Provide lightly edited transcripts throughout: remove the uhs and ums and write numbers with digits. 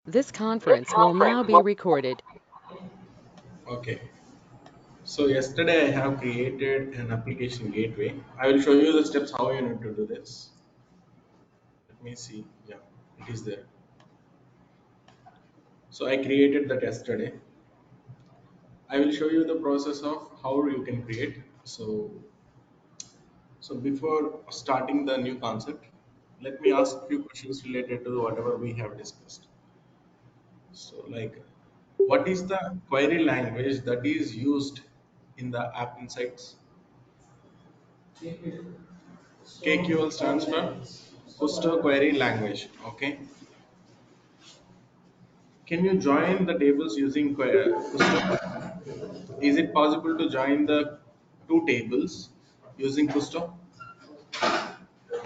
This conference will now be recorded. Okay. So yesterday I have created an application gateway. I will show you the steps how you need to do this. Let me see. Yeah, it is there. So I created that yesterday. I will show you the process of how you can create. So before starting the new concept, let me ask a few questions related to whatever we have discussed. So like, what is the query language that is used in the app insights? KQL stands for Custo Query Language. Okay. Can you join the tables using Custo? Is it possible to join the two tables using Custo?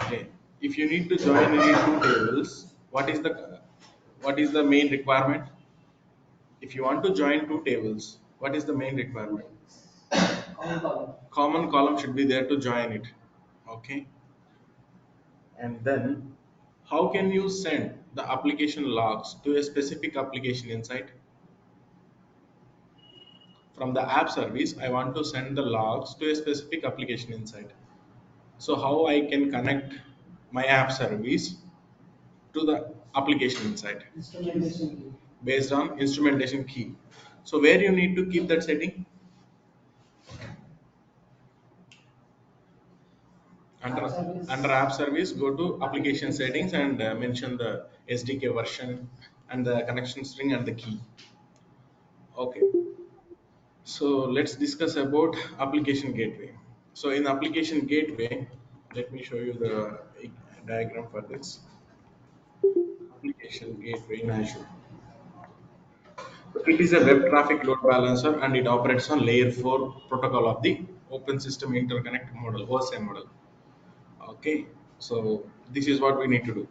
Okay. If you need to join any two tables, what is the main requirement? If you want to join two tables, what is the main requirement? Common column should be there to join it. Okay. And then how can you send the application logs to a specific application inside? From the app service, I want to send the logs to a specific application inside. So how I can connect my app service to the application inside? Based on instrumentation key. So where you need to keep that setting? Under under app service, go to application settings and mention the SDK version and the connection string and the key. Okay. So let's discuss about application gateway. So in application gateway, let me show you the diagram for this. Application gateway in Azure. So it is a web traffic load balancer and it operates on layer 4 protocol of the Open System Interconnect model, OSI model. Okay, so this is what we need to do.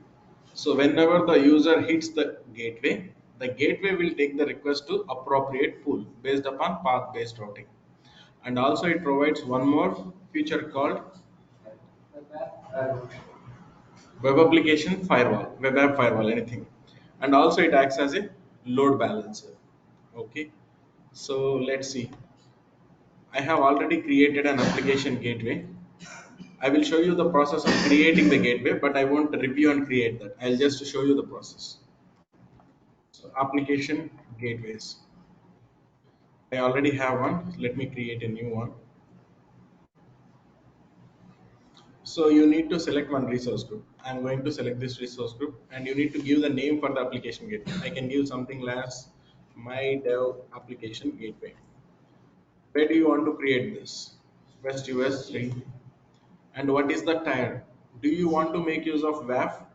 So whenever the user hits the gateway will take the request to appropriate pool based upon path-based routing. And also it provides one more feature called web application firewall, web app firewall, anything. And also it acts as a load balancer. Okay, so let's see. I have already created an application gateway. I will show you the process of creating the gateway, but I won't review and create that. I'll just show you the process. So application gateways. I already have one. Let me create a new one. So you need to select one resource group. I'm going to select this resource group and you need to give the name for the application gateway. I can give something as my dev application gateway. Where do you want to create this? West US 3. And what is the tier? Do you want to make use of WAF?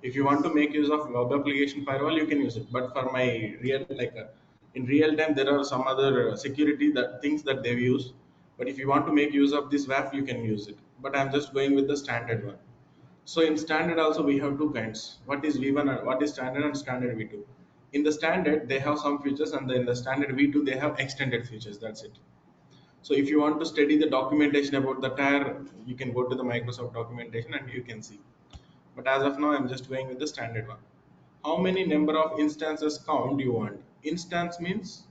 If you want to make use of web application firewall, you can use it. But for my in real time, there are some other security that things that they use. But if you want to make use of this WAF, you can use it. But I'm just going with the standard one. So in standard also we have two kinds. What is V1 and what is standard and standard V2. In the standard they have some features and in the standard V2 they have extended features. That's it. So if you want to study the documentation about the tire, you can go to the Microsoft documentation and you can see. But as of now, I'm just going with the standard one. How many number of instances count you want? Instance means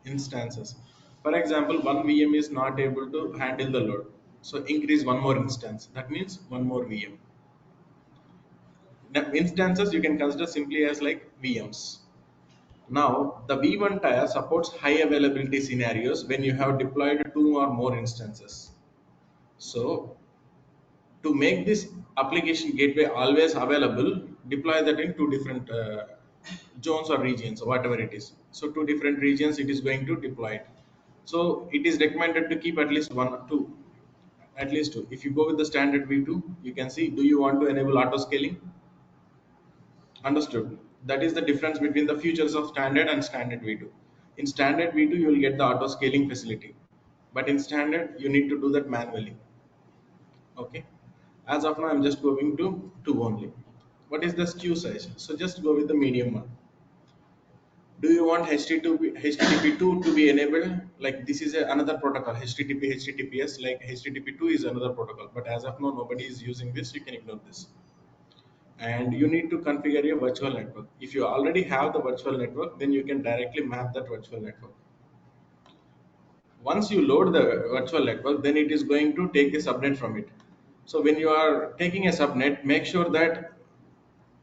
instances. For example, one VM is not able to handle the load. So increase one more instance. That means one more VM. Now, instances you can consider simply as like VMs. Now, the V1 tier supports high availability scenarios when you have deployed two or more instances. So, to make this application gateway always available, deploy that in two different zones or regions or whatever it is. So two different regions it is going to deploy it. So it is recommended to keep at least one or two, at least two. If you go with the standard V2, you can see, do you want to enable auto scaling? Understood. That is the difference between the features of standard and standard V2. In standard V2 you will get the auto scaling facility, but in standard you need to do that manually. Okay, as of now I'm just going to 2 only. What is the skew size? So just go with the medium one. Do you want http2 to be enabled? Like this is another protocol, https, like http2 is another protocol, but as of now nobody is using this, you can ignore this. and you need to configure your virtual network. If you already have the virtual network, then you can directly map that virtual network. Once you load the virtual network, then it is going to take a subnet from it. So when you are taking a subnet, make sure that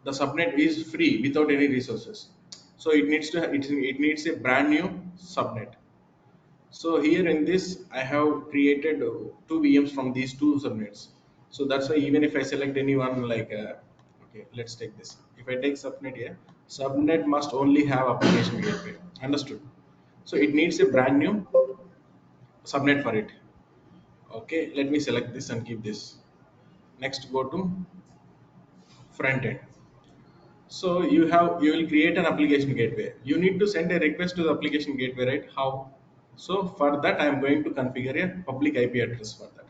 the subnet is free without any resources. So it needs a brand new subnet. So here in this, I have created two VMs from these two subnets. So that's why even if I select anyone like, okay, let's take this. If I take subnet here, subnet must only have application gateway. Understood? So it needs a brand new subnet for it. Okay, let me select this and keep this. Next, go to front end. So you will create an application gateway. You need to send a request to the application gateway, right? How? So for that, I am going to configure a public IP address for that.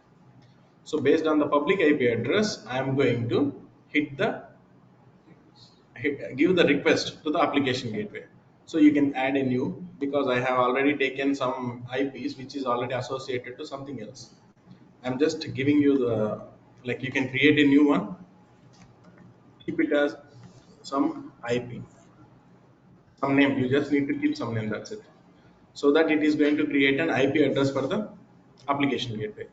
So based on the public IP address, I am going to give the request to the application gateway. So you can add a new, because I have already taken some IPs which is already associated to something else. I'm just giving you the, like, you can create a new one, keep it as some IP, some name. You just need to keep some name. That's it. So that it is going to create an IP address for the application gateway.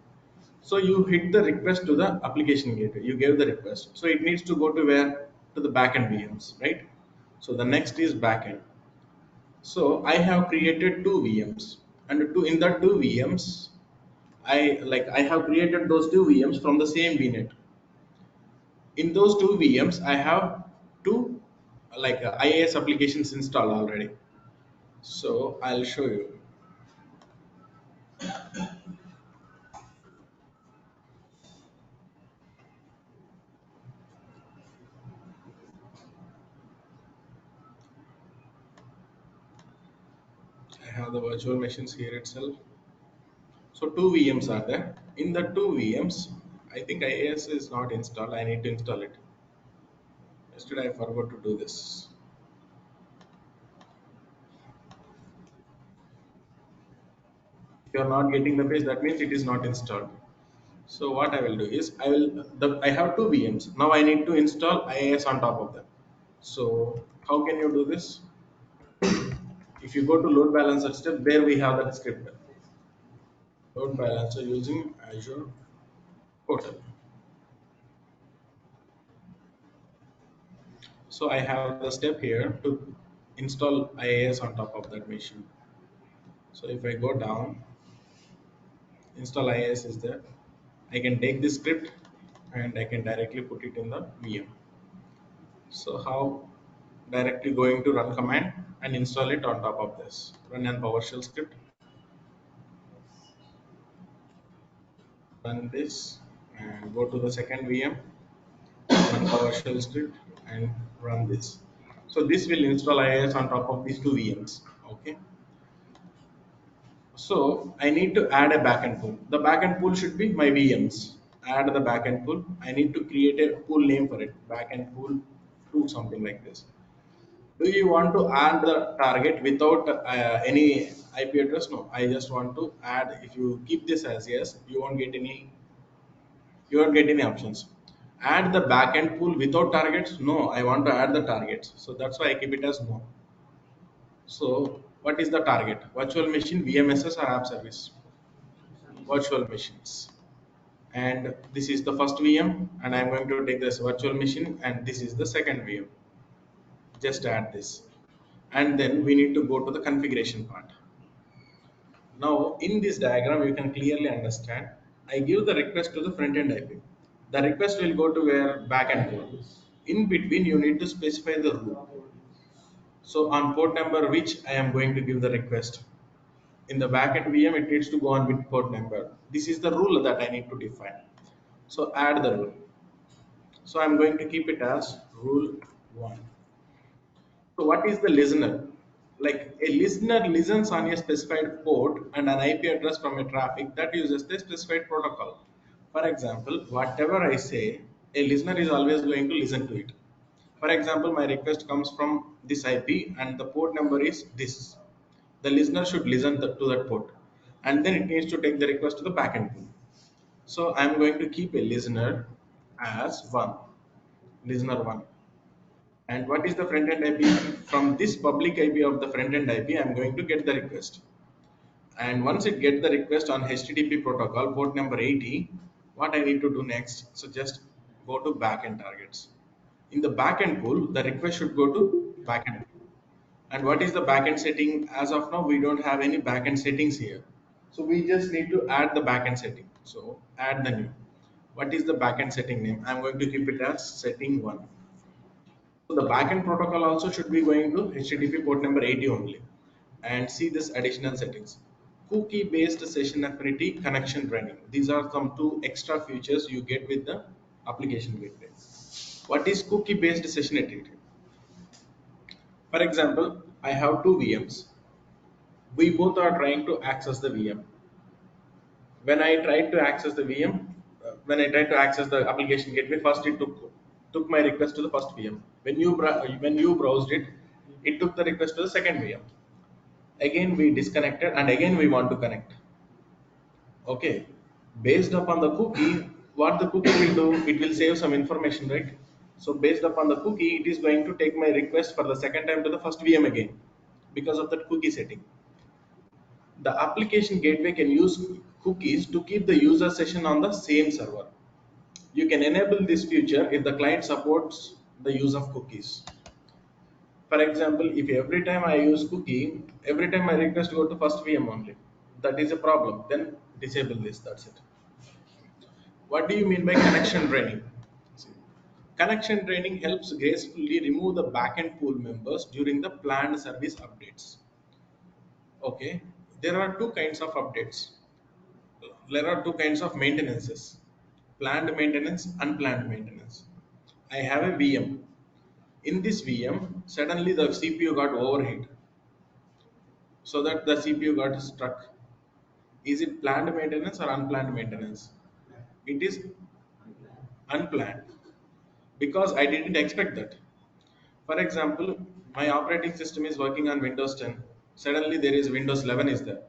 So you hit the request to the application gateway. You gave the request. So it needs to go to where? To the backend VMs, right? So the next is backend. So I have created two VMs, and two in that two VMs, I have created those two VMs from the same VNet. In those two VMs, I have two IAS applications installed already. So I'll show you. I have the virtual machines here itself. So two VMs are there. In the two VMs, I think IAS is not installed. I need to install it. Yesterday I forgot to do this. If you are not getting the page, that means it is not installed. So what I will do is I have two VMs. Now I need to install IAS on top of them. So how can you do this? If you go to load balancer step, there we have that script. Load balancer using Azure portal. So I have the step here to install IAS on top of that machine. So if I go down, install IAS is there. I can take this script and I can directly put it in the VM. So how? Directly going to run command and install it on top of this. Run an PowerShell script, run this, and go to the second VM, run PowerShell script, and run this. So this will install IIS on top of these two VMs. Okay. So I need to add a backend pool. The backend pool should be my VMs. Add the backend pool. I need to create a pool name for it. Backend pool 2, something like this. Do you want to add the target without any IP address? No, I just want to add. If you keep this as yes, you won't get any options. Add the backend pool without targets? No, I want to add the targets. So that's why I keep it as no. So what is the target? Virtual machine, VMSS or app service? Virtual machines. And this is the first VM, and I'm going to take this virtual machine, and this is the second VM. Just add this. And then we need to go to the configuration part. Now, in this diagram, you can clearly understand. I give the request to the front end IP. The request will go to where backend port. In between, you need to specify the rule. So on port number which I am going to give the request. In the backend VM, it needs to go on with port number. This is the rule that I need to define. So add the rule. So I'm going to keep it as rule 1. So what is the listener? Like a listener listens on a specified port and an IP address from a traffic that uses the specified protocol. For example, whatever I say, a listener is always going to listen to it. For example, my request comes from this IP and the port number is this. The listener should listen to that port, and then it needs to take the request to the backend pool. So I'm going to keep a listener as 1. listener 1. And what is the front end IP? From this public IP of the front end IP, I'm going to get the request. And once it get the request on HTTP protocol port number 80, what I need to do next? So just go to backend targets. In the backend pool, the request should go to backend. And what is the backend setting? As of now, we don't have any backend settings here. So we just need to add the backend setting. So add the new. What is the backend setting name? I'm going to keep it as setting 1. So the backend protocol also should be going to HTTP port number 80 only. And see this additional settings. Cookie based session affinity connection running. These are some two extra features you get with the application gateway. What is cookie based session affinity? For example, I have two VMs. We both are trying to access the VM. When I tried to access the VM, when I tried to access the application gateway, first it took my request to the first VM. When you browsed it, it took the request to the second VM. Again we disconnected and again we want to connect. Okay, based upon the cookie, what the cookie will do, it will save some information, right? So based upon the cookie, it is going to take my request for the second time to the first VM again because of that cookie setting. The application gateway can use cookies to keep the user session on the same server. You can enable this feature if the client supports the use of cookies. For example, if every time I use cookie, every time my request go to first VM only, that is a problem. Then disable this. That's it. What do you mean by connection draining? Connection draining helps gracefully remove the backend pool members during the planned service updates. Okay, there are two kinds of updates. There are two kinds of maintenances: planned maintenance, unplanned maintenance. I have a VM. In this VM, suddenly the CPU got overheat, so that the CPU got stuck. Is it planned maintenance or unplanned maintenance? It is unplanned because I didn't expect that. For example, my operating system is working on Windows 10. Suddenly there is Windows 11 is there.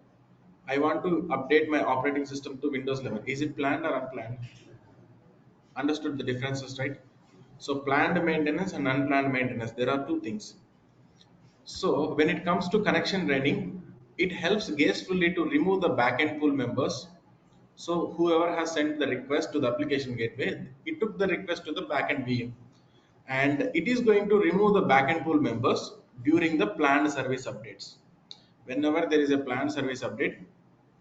I want to update my operating system to Windows 11. Is it planned or unplanned? Understood the differences, right? So planned maintenance and unplanned maintenance, there are two things. So when it comes to connection draining, it helps gracefully to remove the backend pool members. So whoever has sent the request to the application gateway, it took the request to the backend VM, and it is going to remove the backend pool members during the planned service updates. Whenever there is a planned service update,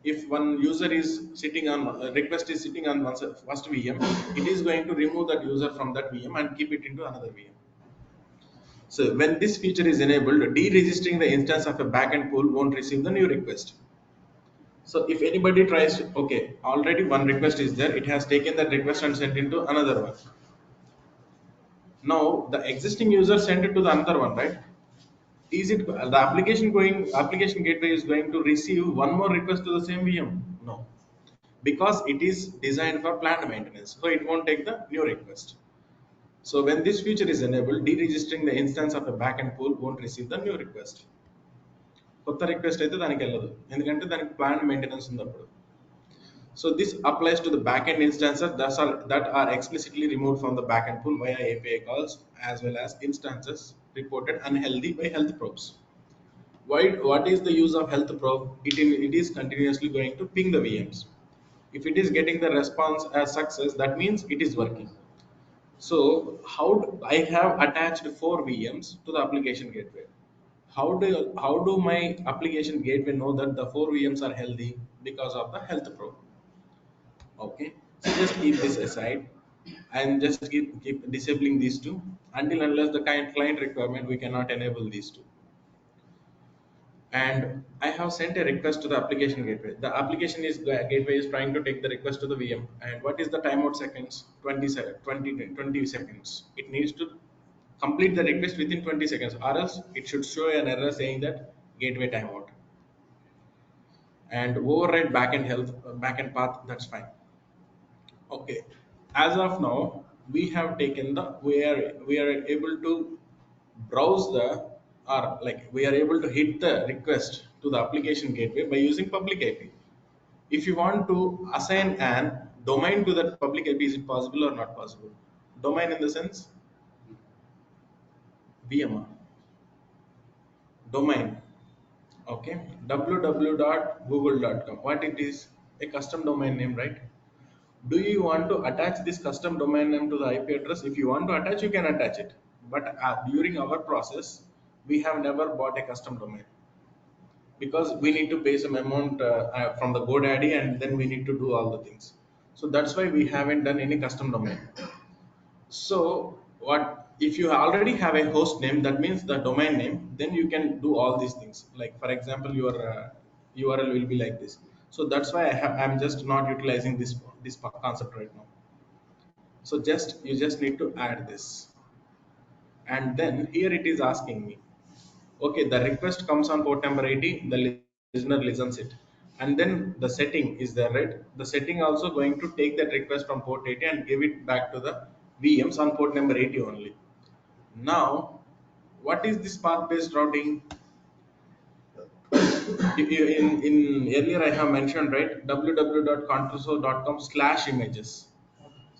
if one user is sitting on request is sitting on one first VM, it is going to remove that user from that VM and keep it into another VM. So when this feature is enabled, deregistering the instance of a backend pool won't receive the new request. So if anybody tries to, okay, already one request is there, it has taken that request and sent into another one. Now the existing user sent it to the another one, right? Is it the application gateway is going to receive one more request to the same VM? No, because it is designed for planned maintenance, so it won't take the new request. So when this feature is enabled, deregistering the instance of a backend pool won't receive the new request. కొత్త request అయితే దానికి వెళ్ళదు ఎందుకంటే దానికి plan maintenance ఉంది అప్పుడు. So this applies to the backend instances that are explicitly removed from the backend pool via API calls, as well as instances reported unhealthy by health probes. What is the use of health probe? It is continuously going to ping the VMs. If it is getting the response as success, that means it is working. So I have attached four VMs to the application gateway. How do my application gateway know that the four VMs are healthy? Because of the health probe. Okay, so just keep this aside and just keep disabling these two until unless the client requirement we cannot enable these two. And I have sent a request to the application gateway. The application is gateway is trying to take the request to the VM. And what is the timeout seconds? 20 seconds. It needs to complete the request within 20 seconds, or else it should show an error saying that gateway timeout. And override backend path. That's fine. Okay. As of now, we are able to browse the or like we are able to hit the request to the application gateway by using public IP. If you want to assign an domain to that public IP, is it possible or not possible? Domain in the sense, VMR domain. Okay, www.google.com. What it is? A custom domain name, right? Do you want to attach this custom domain name to the IP address? If you want to attach, you can attach it. But during our process, we have never bought a custom domain because we need to pay some amount from the GoDaddy, and then we need to do all the things. So that's why we haven't done any custom domain. So what if you already have a host name? That means the domain name. Then you can do all these things. Like for example, your URL will be like this. So that's why I'm just not utilizing this concept right now. So just you just need to add this, and then here it is asking me, okay, the request comes on port number 80, the listener listens it, and then the setting is there, right? The setting also going to take that request from port 80 and give it back to the VMs on port number 80 only. Now, what is this path based routing? In earlier I have mentioned, right, www.contoso.com/images.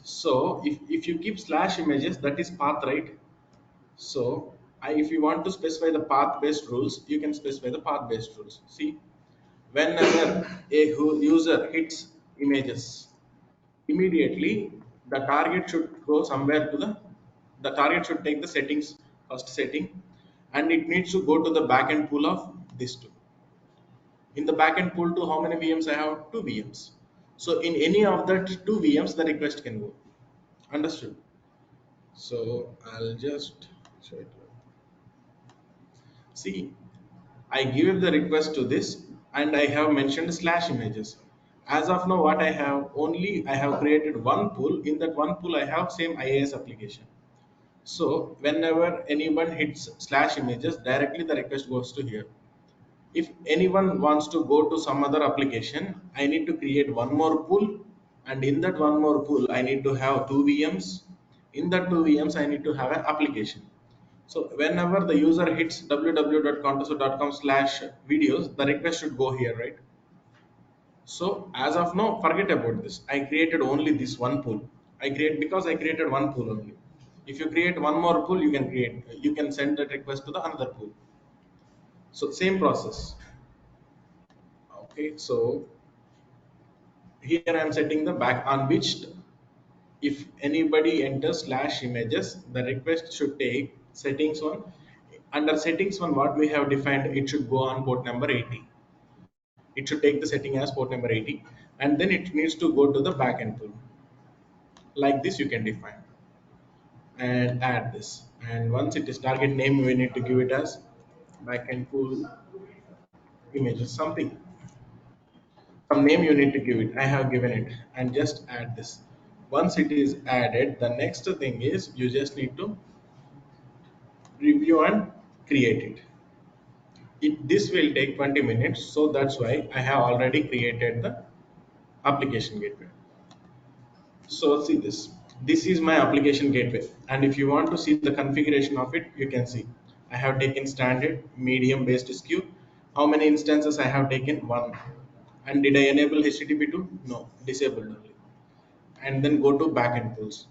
So if you keep slash images, that is path, right? So if you want to specify the path based rules, you can specify the path based rules. See, whenever a user hits images, immediately the target should go somewhere to the target should take the settings, first setting, and it needs to go to the backend pool of this two. In the backend pool to how many VMs I have? Two VMs. So in any of that two VMs, the request can go. Understood? So I'll just show it. See, I give the request to this, and I have mentioned slash images. As of now, what I have only I have created one pool. In that one pool, I have same IAS application. So whenever anyone hits slash images, directly the request goes to here. If anyone wants to go to some other application, I need to create one more pool, and in that one more pool, I need to have two VMs. In that two VMs, I need to have an application. So whenever the user hits www.contoso.com/videos, the request should go here, right? So as of now, forget about this. I created only this one pool. I create because I created one pool only. If you create one more pool, you can send that request to the another pool. So same process. Okay, so here I am setting the back on which if anybody enters slash images, the request should take settings one. Under settings one, what we have defined, it should go on port number 80. It should take the setting as port number 80, and then it needs to go to the backend pool. Like this, you can define and add this. And once it is target name, we need to give it as backend pool images, something, some name you need to give it. I have given it, and just add this. Once it is added, the next thing is you just need to review and create it. This will take 20 minutes, so that's why I have already created the application gateway. So see this. This is my application gateway, and if you want to see the configuration of it, you can see. I have taken standard, medium based SKU. How many instances I have taken? One. And did I enable HTTP2? No, disabled only. And then go to backend pools.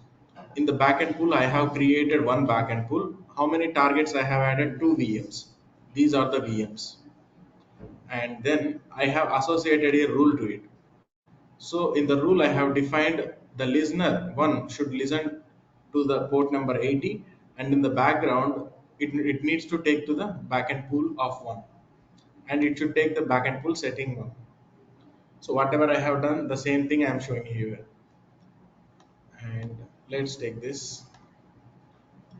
In the backend pool, I have created one backend pool. How many targets I have added? Two VMs. These are the VMs. And then I have associated a rule to it. So in the rule, I have defined the listener one should listen to the port number 80, and in the background, it needs to take to the backend pool of one, and it should take the backend pool setting one. So whatever I have done, the same thing I am showing here. And let's take this.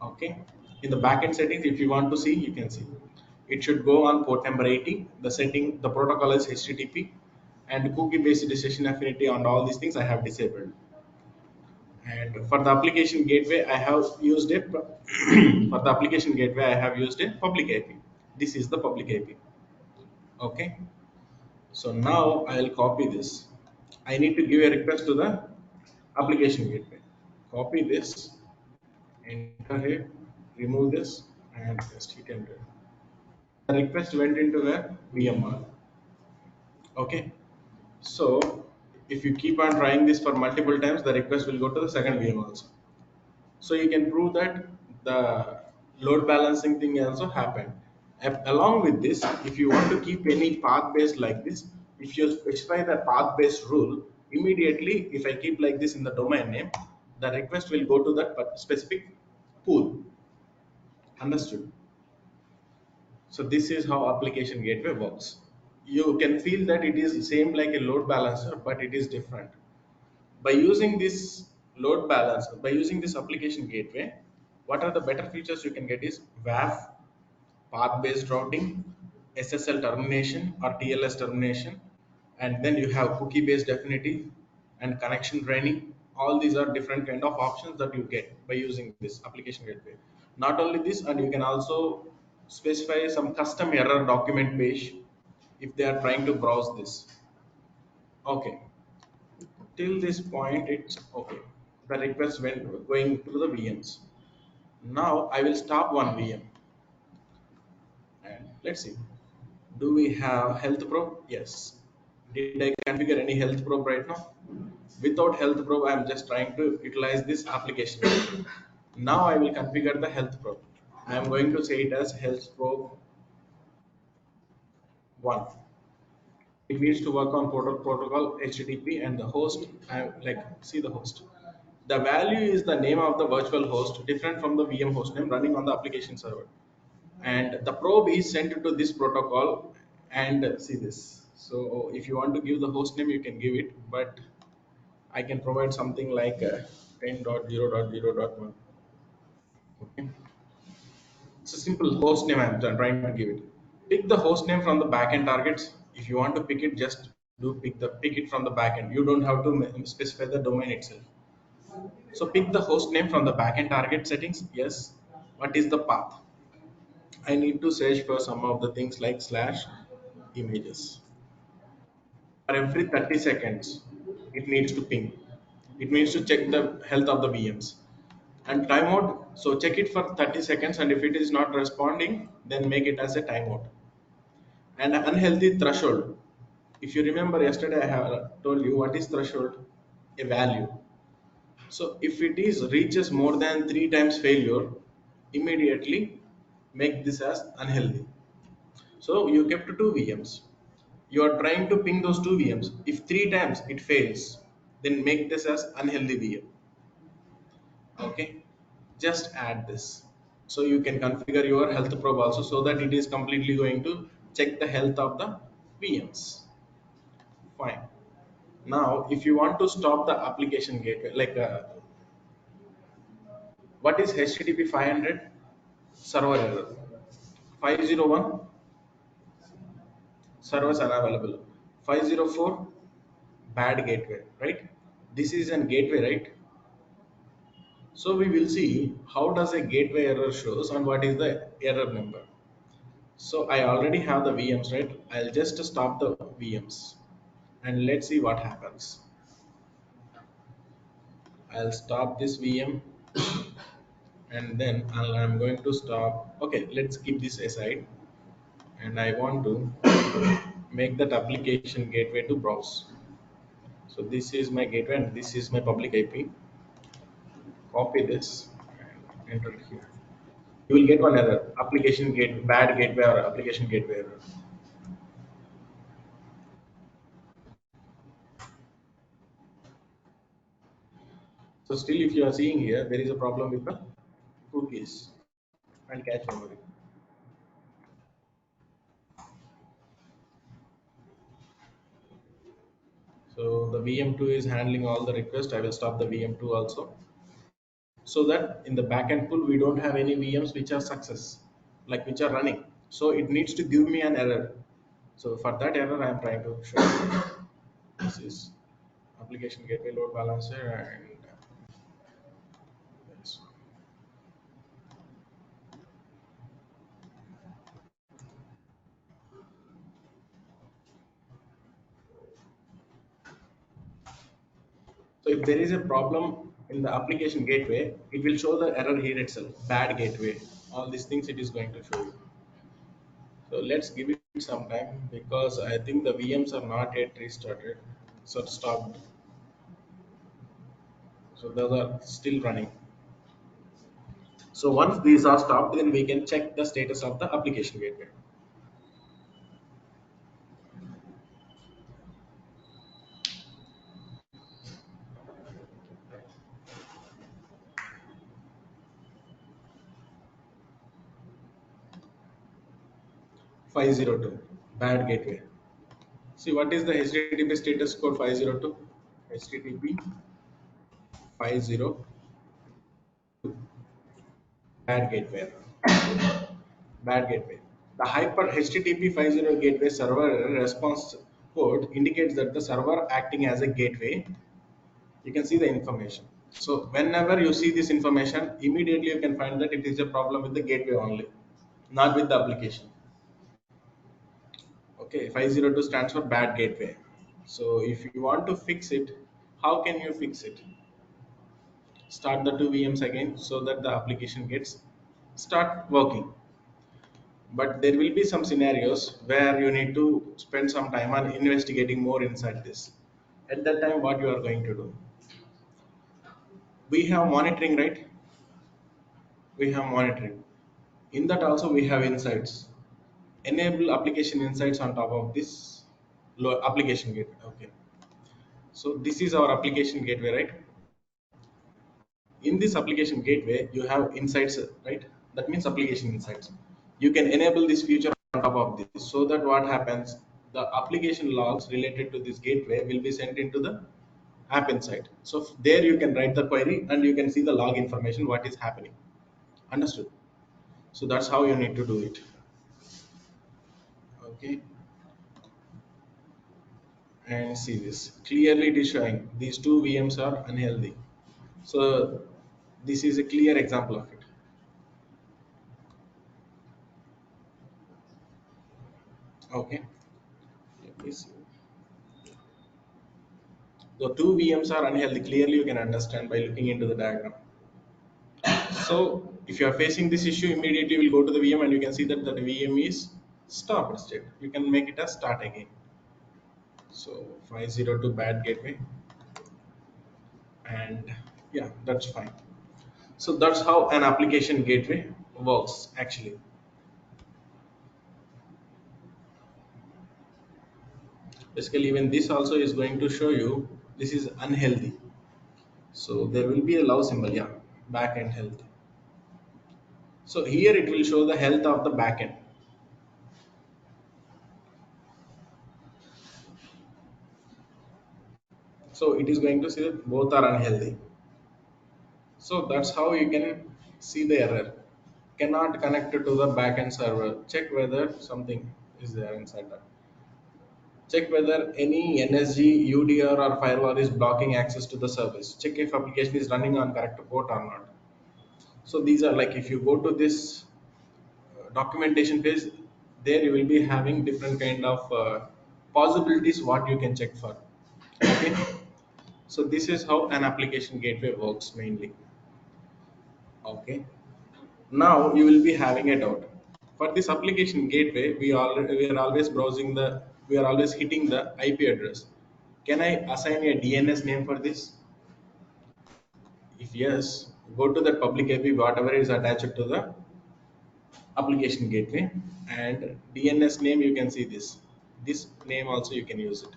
Okay, in the backend settings, if you want to see, you can see it should go on port number 80. The setting, the protocol is HTTP, and cookie based decision affinity and all these things I have disabled. And for the application gateway, I have used a for the application gateway I have used a public IP. This is the public IP. Okay, so now I'll copy this. I need to give a request to the application gateway. Copy this, enter here, remove this, and just hit enter. The request went into the VMR. Okay, so if you keep on trying this for multiple times, the request will go to the second VM also. So you can prove that the load balancing thing also happened. Along with this, if you want to keep any path based like this, if you specify the path based rule, immediately if I keep like this in the domain name, the request will go to that specific pool. Understood? So this is how application gateway works. You can feel that it is same like a load balancer, but it is different. By using this load balancer, by using this application gateway, what are the better features you can get is WAF, path-based routing, SSL termination or TLS termination, and then you have cookie-based definitive and connection draining. All these are different kind of options that you get by using this application gateway. Not only this, and you can also specify some custom error document page if they are trying to browse this. Okay, till this point it's okay. The request went going to the VMs. Now I will stop one VM and let's see. Do we have health probe? Yes. Did I configure any health probe right now? Without health probe, I am just trying to utilize this application. Now I will configure the health probe. I am going to say it as health probe 1. It needs to work on protocol HTTP and the host. I like see the host. The value is the name of the virtual host, different from the VM host name running on the application server. And the probe is sent to this protocol and see this. So if you want to give the host name, you can give it, but I can provide something like 10.0.0.1. Okay. It's a simple host name I'm trying to give it. Pick the host name from the backend targets. If you want to pick it, just do pick it from the backend. You don't have to specify the domain itself. So pick the host name from the backend target settings. Yes. What is the path? I need to search for some of the things like slash images. For every 30 seconds, it needs to ping. It needs to check the health of the VMs. And timeout, so check it for 30 seconds, and if it is not responding, then make it as a timeout. And unhealthy threshold. If you remember yesterday, I have told you what is threshold? A value. So if it is reaches more than 3 times failure, immediately make this as unhealthy. So you kept two VMs. You are trying to ping those two VMs. If 3 times it fails, then make this as unhealthy VM. Okay, just add this. So you can configure your health probe also so that it is completely going to check the health of the VMs. Fine. Now, if you want to stop the application gateway, like what is HTTP 500 server error? 501 servers unavailable. 504 bad gateway, right? This is an gateway, right? So we will see how does a gateway error shows and what is the error number. So I already have the VMs, right? I'll just stop the VMs and let's see what happens. I'll stop this VM and then I'm going to stop. Okay, let's keep this aside and I want to make that application gateway to browse. So this is my gateway and this is my public IP. Copy this and enter it here. You will get one error, application gate bad gateway or application gateway error. So still if you are seeing here, there is a problem with the cookies and cache memory. So the VM2 is handling all the requests. I will stop the VM2 also. So that in the backend pool, we don't have any VMs which are success, like which are running. So it needs to give me an error. So for that error, I am trying to show you. This is application gateway load balancer and this. So if there is a problem in the application gateway, it will show the error here itself, bad gateway. All these things it is going to show you. So let's give it some time because I think the VMs are not yet restarted. So stopped. So those are still running. So once these are stopped, then we can check the status of the application gateway. 502, bad gateway. See, what is the HTTP status code 502? HTTP 502, bad gateway. Bad gateway. The hyper HTTP 50 gateway server response code indicates that the server acting as a gateway. You can see the information. So whenever you see this information, immediately you can find that it is a problem with the gateway only, not with the application. Okay, 502 stands for bad gateway. So if you want to fix it, how can you fix it? Start the two VMs again so that the application gets start working. But there will be some scenarios where you need to spend some time on investigating more inside this. At that time, what you are going to do? We have monitoring, right? We have monitoring. In that also we have insights. Enable application insights on top of this application gateway. Okay. So this is our application gateway, right? In this application gateway, you have insights, right? That means application insights. You can enable this feature on top of this so that what happens, the application logs related to this gateway will be sent into the app insight. So there you can write the query and you can see the log information, what is happening. Understood? So that's how you need to do it. Okay. And see this. Clearly it is showing these two VMs are unhealthy. So this is a clear example of it. Okay. Let me see. The two VMs are unhealthy. Clearly you can understand by looking into the diagram. So if you are facing this issue, immediately you will go to the VM and you can see that the VM is stopped state. You can make it a start again. So 502 bad gateway, and yeah, that's fine. So that's how an application gateway works actually. Basically, even this also is going to show you this is unhealthy. So there will be a love symbol, yeah, backend health. So here it will show the health of the backend. So it is going to say that both are unhealthy. So that's how you can see the error. Cannot connect to the backend server. Check whether something is there inside that. Check whether any NSG, UDR or firewall is blocking access to the service. Check if application is running on correct port or not. So these are like if you go to this documentation page, there you will be having different kind of possibilities what you can check for. Okay. So this is how an application gateway works mainly. Okay. Now you will be having a doubt. For this application gateway, we are always browsing the we are always hitting the IP address. Can I assign a DNS name for this? If yes, go to the public IP, whatever is attached to the application gateway, and DNS name you can see this. This name also you can use it.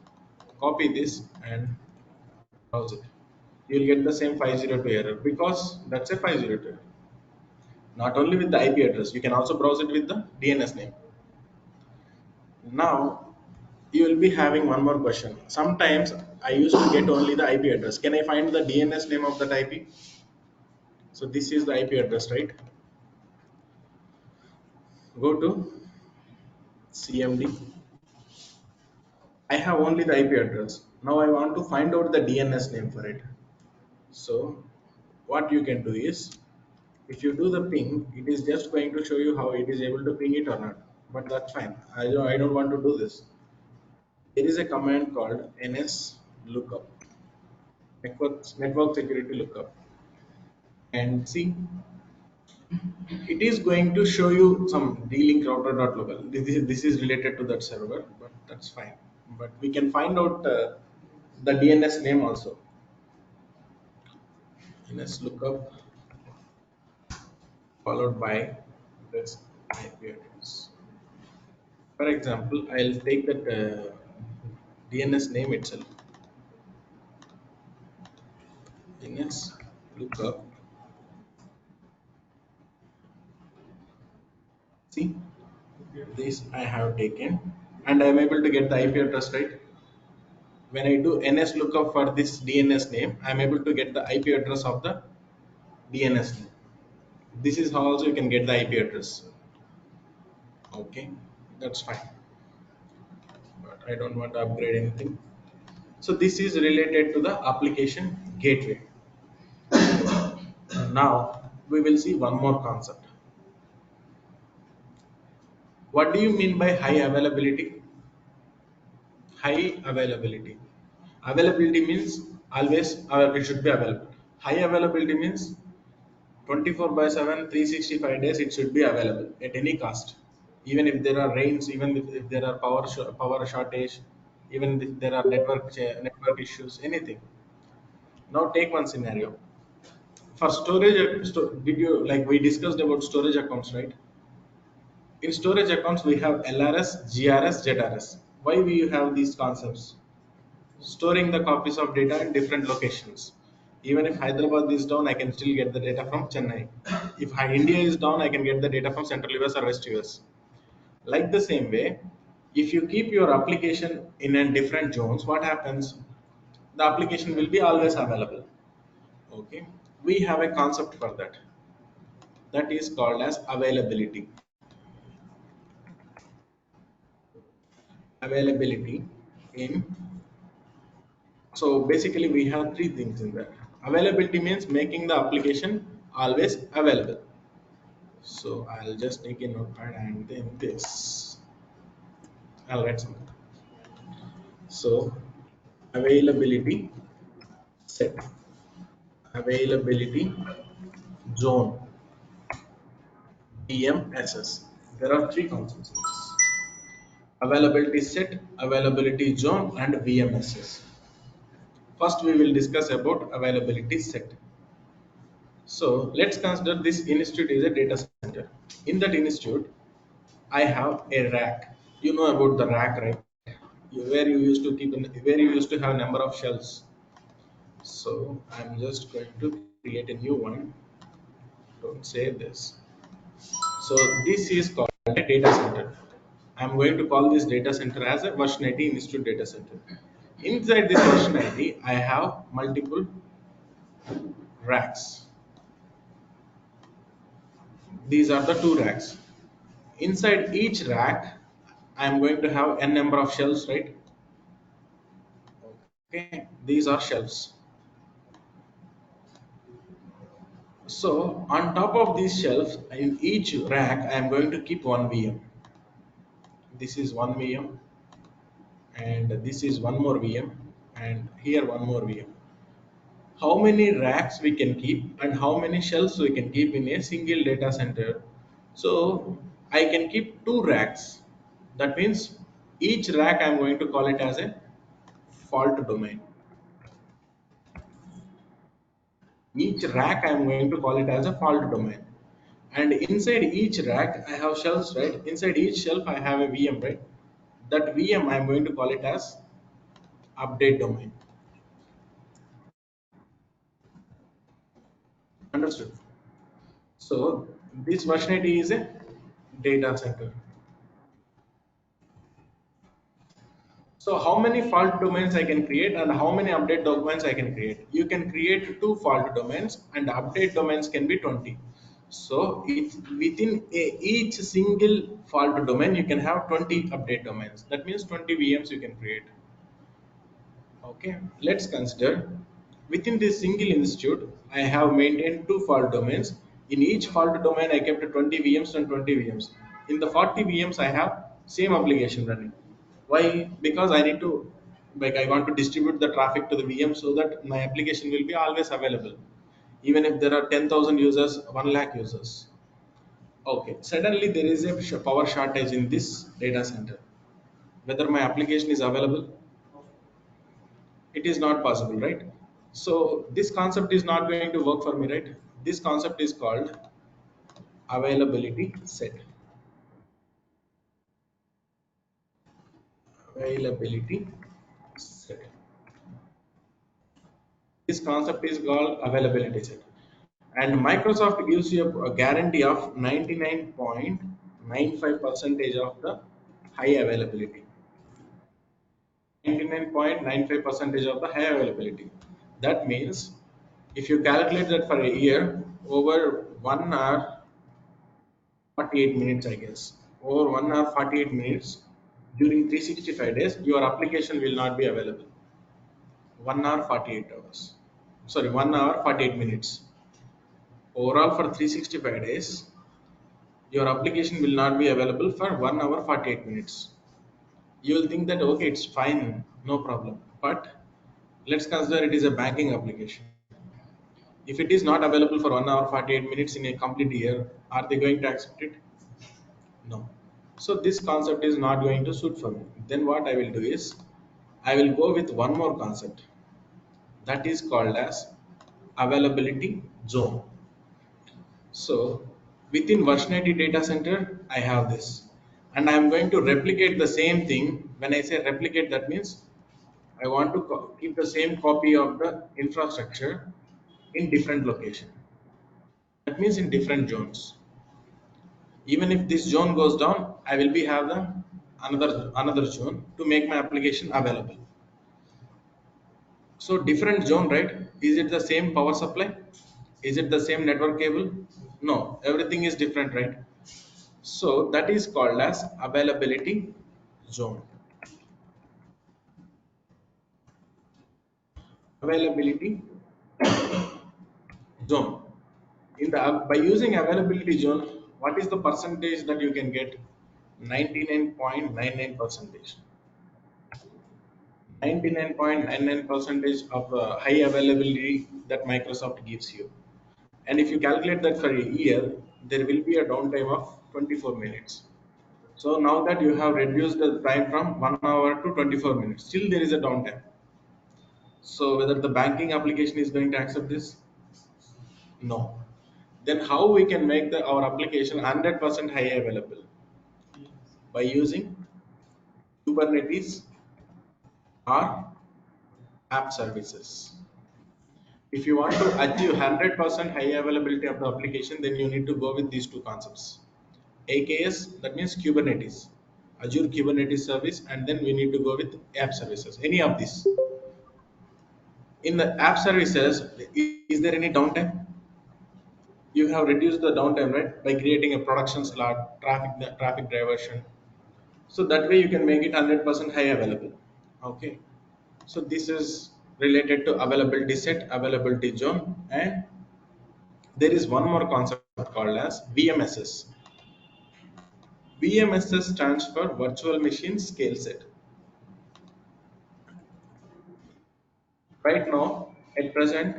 Copy this and browse it. You'll get the same 502 error because that's a 502. Not only with the IP address, you can also browse it with the DNS name. Now you will be having one more question. Sometimes I used to get only the IP address. Can I find the DNS name of that IP? So this is the IP address, right? Go to CMD. I have only the IP address. Now I want to find out the DNS name for it. So what you can do is, if you do the ping, it is just going to show you how it is able to ping it or not. But that's fine. I don't want to do this. There is a command called ns lookup, network security lookup, and see, it is going to show you some d-link router.local. This is related to that server, but that's fine. But we can find out the DNS name also. DNS lookup. followed by this IP address. For example, I'll take that DNS name itself. DNS lookup. See, this I have taken, and I'm able to get the IP address right. When I do NS lookup for this DNS name, I'm able to get the IP address of the DNS name. This is how also you can get the IP address. Okay, that's fine. But I don't want to upgrade anything. So this is related to the application gateway. Now we will see one more concept. What do you mean by high availability? High availability. Availability means always it should be available. High availability means 24 by 7, 365 days it should be available at any cost. Even if there are rains, even if there are power shortage, even if there are network issues, anything. Now take one scenario. For storage, did you like we discussed about storage accounts, right? In storage accounts, we have LRS, GRS, ZRS. Why we have these concepts? Storing the copies of data in different locations. Even if Hyderabad is down, I can still get the data from Chennai. If India is down, I can get the data from Central US or West US. Like the same way, if you keep your application in a different zones, what happens? The application will be always available. Okay, we have a concept for that. That is called as availability. Availability in so basically we have three things in there. Availability means making the application always available. So I'll just take a notepad and then this. I'll write something. So availability set, availability zone, VMSS. There are three concepts in this. Availability set, availability zone, and VMSS. First, we will discuss about availability set. So let's consider this institute is a data center. In that institute, I have a rack. You know about the rack, right? Where you used to where you used to have number of shelves. So I'm just going to create a new one. Don't say this. So this is called a data center. I'm going to call this data center as a version 80 institute data center. Inside this version 80, I have multiple racks. These are the two racks. Inside each rack, I'm going to have n number of shelves, right? Okay, these are shelves. So on top of these shelves, in each rack, I am going to keep one VM. This is one VM, and this is one more VM, and here one more VM. How many racks we can keep and how many shelves we can keep in a single data center? So I can keep two racks. That means each rack I am going to call it as a fault domain. Each rack I am going to call it as a fault domain. And inside each rack I have shelves, right? Inside each shelf I have a VM, right? That VM I am going to call it as update domain. Understood? So this versionality is a data center. So how many fault domains I can create and how many update domains I can create? You can create two fault domains and update domains can be 20. So within each single fault domain you can have 20 update domains. That means 20 VMs you can create. Okay, let's consider within this single institute, I have maintained two fault domains. In each fault domain, I kept 20 VMs and 20 VMs. In the 40 VMs, I have same application running. Why? Because I need to, like, I want to distribute the traffic to the VM so that my application will be always available. Even if there are 10,000 users, 1 lakh users. Okay, suddenly there is a power shortage in this data center. Whether my application is available, it is not possible, right? So this concept is not going to work for me, right? This concept is called availability set. Availability set. This concept is called availability set. And Microsoft gives you a guarantee of 99.95 percentage of the high availability. 99.95 percentage of the high availability. That means if you calculate that for a year, over 1 hour 48 minutes, I guess, over 1 hour 48 minutes during 365 days, your application will not be available. 1 hour 48 hours. Sorry, 1 hour 48 minutes. Overall, for 365 days, your application will not be available for 1 hour 48 minutes. You will think that okay, it's fine, no problem. But let's consider it is a banking application. If it is not available for 1 hour 48 minutes in a complete year, are they going to accept it? No. So this concept is not going to suit for me. Then what I will do is I will go with one more concept that is called as availability zone. So within Varshneti data center, I have this. And I am going to replicate the same thing. When I say replicate, that means I want to keep the same copy of the infrastructure in different location. That means in different zones. Even if this zone goes down, I will be have the another zone to make my application available. So different zone, right? Is it the same power supply? Is it the same network cable? No, everything is different, right? So that is called as availability zone. Availability zone. In the by using availability zone, what is the percentage that you can get? 99.99 percentage. 99.99 percentage of high availability that Microsoft gives you. And if you calculate that for a year, there will be a downtime of 24 minutes. So now that you have reduced the time from 1 hour to 24 minutes, still there is a downtime. So whether the banking application is going to accept this? No. Then how we can make our application 100% high available? By using Kubernetes or app services. If you want to achieve 100% high availability of the application, then you need to go with these two concepts. AKS, that means Kubernetes, Azure Kubernetes service, and then we need to go with app services. Any of these. In the app services, is there any downtime? You have reduced the downtime, right, by creating a production slot, traffic diversion. So that way you can make it 100% high available. Okay. So this is related to availability set, availability zone, and there is one more concept called as VMSS. VMSS stands for Virtual Machine Scale Set. Right now, at present,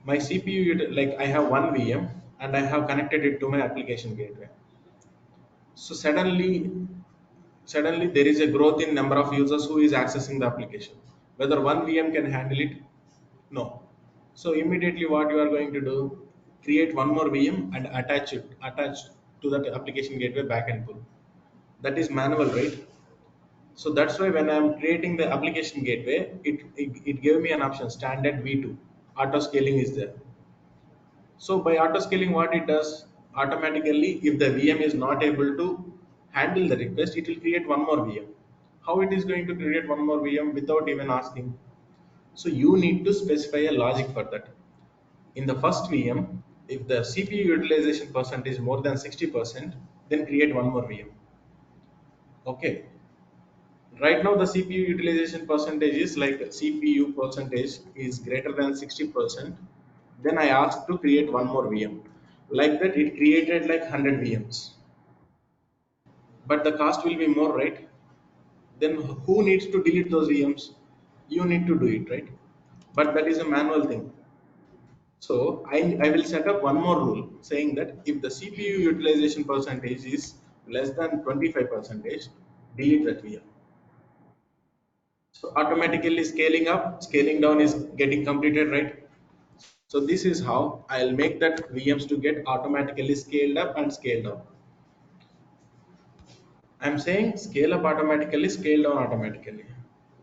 my CPU, like I have one VM and I have connected it to my application gateway. So suddenly there is a growth in number of users who is accessing the application. Whether one VM can handle it? No. So immediately what you are going to do, create one more VM and attach to that application gateway backend pool. That is manual, right? So that's why when I'm creating the application gateway, it gave me an option standard V2. Auto scaling is there. So by auto scaling, what it does automatically, if the VM is not able to handle the request, it will create one more VM. How it is going to create one more VM without even asking? So you need to specify a logic for that. In the first VM, if the CPU utilization percent is more than 60%, then create one more VM. Okay. Right now, the CPU utilization percentage is like CPU percentage is greater than 60%. Then I asked to create one more VM. Like that, it created like 100 VMs. But the cost will be more, right? Then who needs to delete those VMs? You need to do it, right? But that is a manual thing. So I will set up one more rule saying that if the CPU utilization percentage is less than 25 percentage, delete that VM. So automatically scaling up, scaling down is getting completed, right? So this is how I'll make that VMs to get automatically scaled up and scaled down. I'm saying scale up automatically, scale down automatically.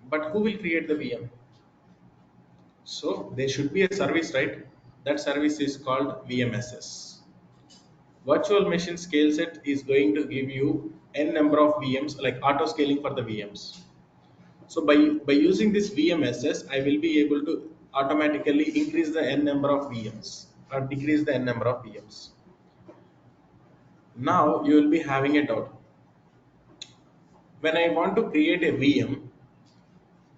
But who will create the VM? So there should be a service, right? That service is called VMSS. Virtual machine scale set is going to give you n number of VMs, like auto scaling for the VMs. So by using this VMSS, I will be able to automatically increase the n number of VMs or decrease the n number of VMs. Now you will be having a doubt. When I want to create a VM,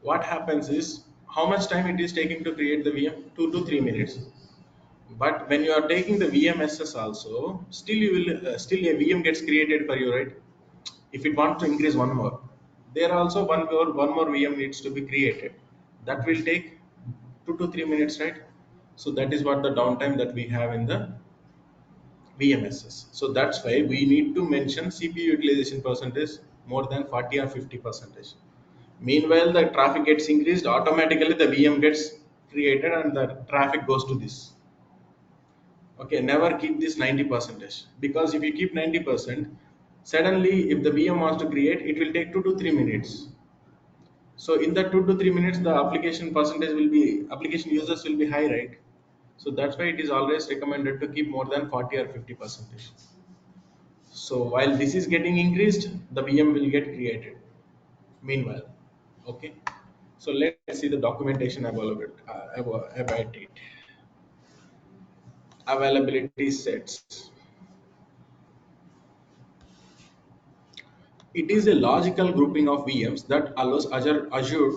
what happens is how much time it is taking to create the VM? 2 to 3 minutes. But when you are taking the VMSS also, still you will still a VM gets created for you, right? If it wants to increase one more, there also one more VM needs to be created. That will take 2 to 3 minutes, right? So that is what the downtime that we have in the VMSS. So that's why we need to mention CPU utilization percentage more than 40 or 50 percentage. Meanwhile, the traffic gets increased automatically. The VM gets created and the traffic goes to this. Okay, never keep this 90 percentage, because if you keep 90%, suddenly if the VM wants to create, it will take 2 to 3 minutes. So in that 2 to 3 minutes, the application users will be high, right? So that's why it is always recommended to keep more than 40 or 50 percentage. So while this is getting increased, the VM will get created. Meanwhile, okay. So let's see the documentation about it. Availability sets. It is a logical grouping of VMs that allows Azure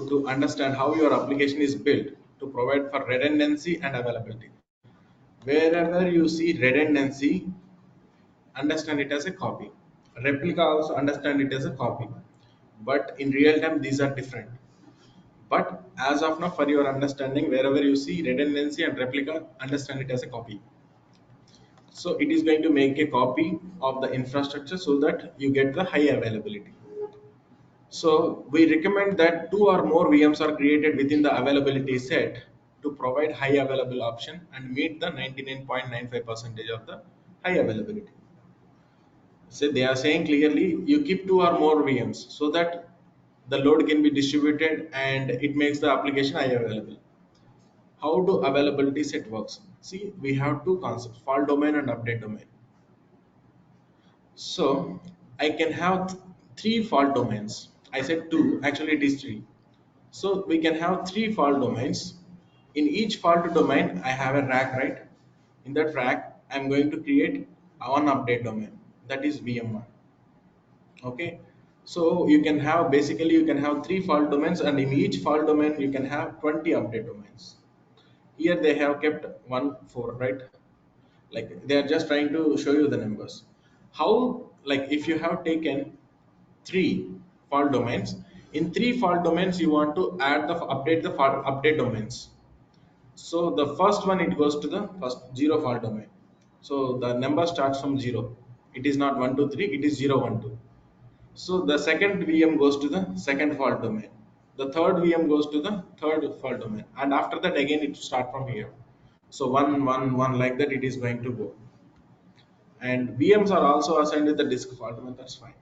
to understand how your application is built to provide for redundancy and availability. Wherever you see redundancy, understand it as a copy. Replica also understand it as a copy. But in real time, these are different. But as of now, for your understanding, wherever you see redundancy and replica, understand it as a copy. So it is going to make a copy of the infrastructure so that you get the high availability. So we recommend that two or more VMs are created within the availability set to provide high available option and meet the 99.95 percentage of the high availability. So they are saying clearly you keep two or more VMs so that the load can be distributed and it makes the application high available. How do availability set works? See, we have two concepts, fault domain and update domain. So I can have three fault domains. I said two, actually it is three. So we can have three fault domains. In each fault domain, I have a rack, right? In that rack, I'm going to create one update domain, that is VM1. Okay. So you can have, basically you can have three fault domains, and in each fault domain you can have 20 update domains. Here they have kept 1 4, right? Like they are just trying to show you the numbers. How, like if you have taken three fault domains, in three fault domains you want to add the update the fault update domains. So the first one, it goes to the first zero fault domain. So the number starts from zero. It is not 1 2 3, it is 0 1 2. So the second VM goes to the second fault domain. The third VM goes to the third fault domain, and after that again it start from here. So 1 1 1, like that it is going to go. And VMs are also assigned with the disk fault domain. That's fine.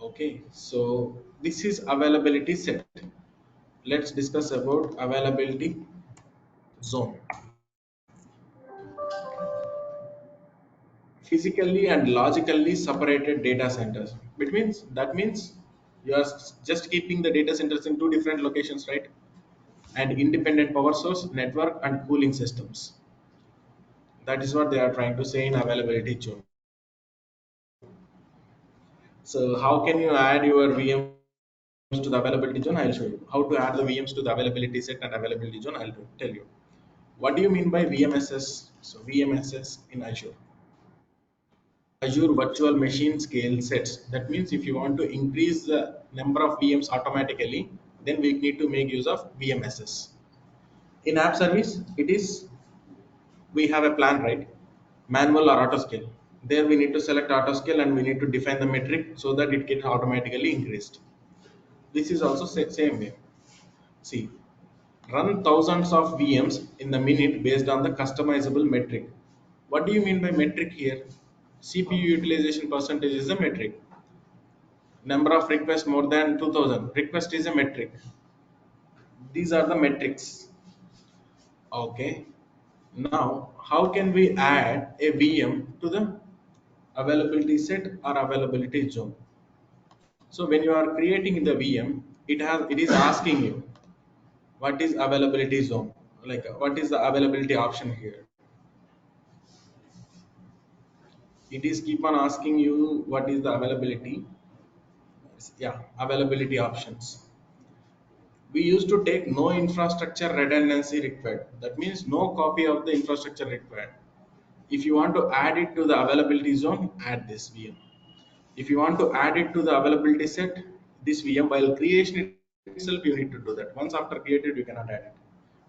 Okay, so this is availability set. Let's discuss about availability zone. Physically and logically separated data centers. That means you are just keeping the data centers in two different locations, right? And independent power source, network, and cooling systems. That is what they are trying to say in availability zone. So how can you add your VMs to the availability zone? I'll show you. How to add the VMs to the availability set and availability zone, I'll tell you. What do you mean by VMSS? So VMSS in Azure. Azure Virtual Machine Scale Sets. That means if you want to increase the number of VMs automatically, then we need to make use of VMSS. In app service, it is, we have a plan, right? Manual or auto scale. There we need to select auto scale and we need to define the metric so that it gets automatically increased. This is also same way. See, Run thousands of VMs in the minute based on the customizable metric. What do you mean by metric here? CPU utilization percentage is a metric. Number of requests more than 2000. Request is a metric. These are the metrics. Okay. Now, how can we add a VM to the availability set or availability zone? So when you are creating the VM, it is asking you what is availability zone, like what is the availability option here. It is keep on asking you what is the availability. Yeah, availability options. We used to take no infrastructure redundancy required. That means no copy of the infrastructure required. If you want to add it to the availability zone, add this VM. If you want to add it to the availability set, this VM, while creation itself, you need to do that. Once after created, you cannot add it.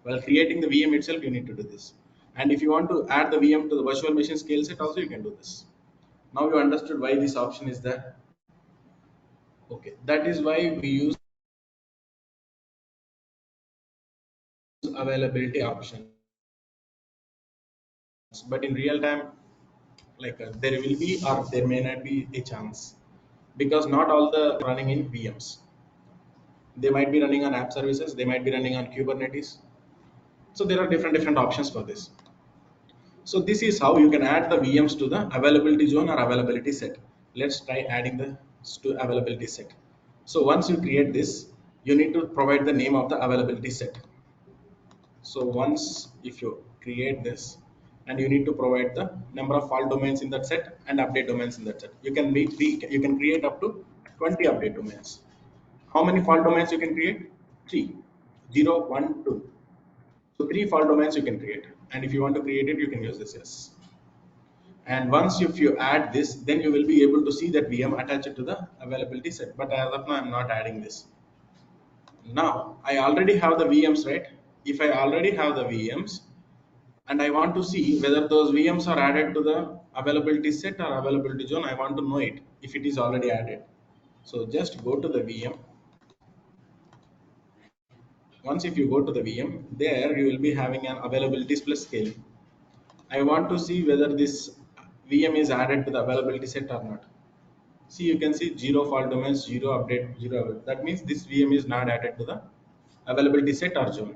While creating the VM itself, you need to do this. And if you want to add the VM to the virtual machine scale set, also you can do this. Now you understood why this option is there. Okay, that is why we use availability options. But in real time, there will be or there may not be a chance, because not all the running in VMs. They might be running on app services, they might be running on Kubernetes. So there are different options for this. So this is how you can add the VMs to the availability zone or availability set. Let's try adding the to availability set. So once you create this, you need to provide the name of the availability set. So once if you create this, and you need to provide the number of fault domains in that set and update domains in that set. You can create up to 20 update domains. How many fault domains you can create? Three. 0, 1, 2. So three fault domains you can create. And if you want to create it, you can use this yes. And once if you add this, then you will be able to see that VM attached to the availability set. But as of now, I'm not adding this. Now I already have the VMs, right? If I already have the VMs and I want to see whether those VMs are added to the availability set or availability zone, I want to know it if it is already added. So just go to the VM. Once if you go to the VM, there you will be having an availabilities plus scaling. I want to see whether this VM is added to the availability set or not. See, you can see zero fault domains, zero update, zero update. That means this VM is not added to the availability set or zone.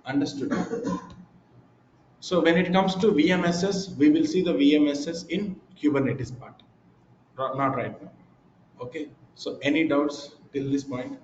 Understood. So when it comes to VMSS, we will see the VMSS in Kubernetes part. Not right now. Okay. So any doubts till this point?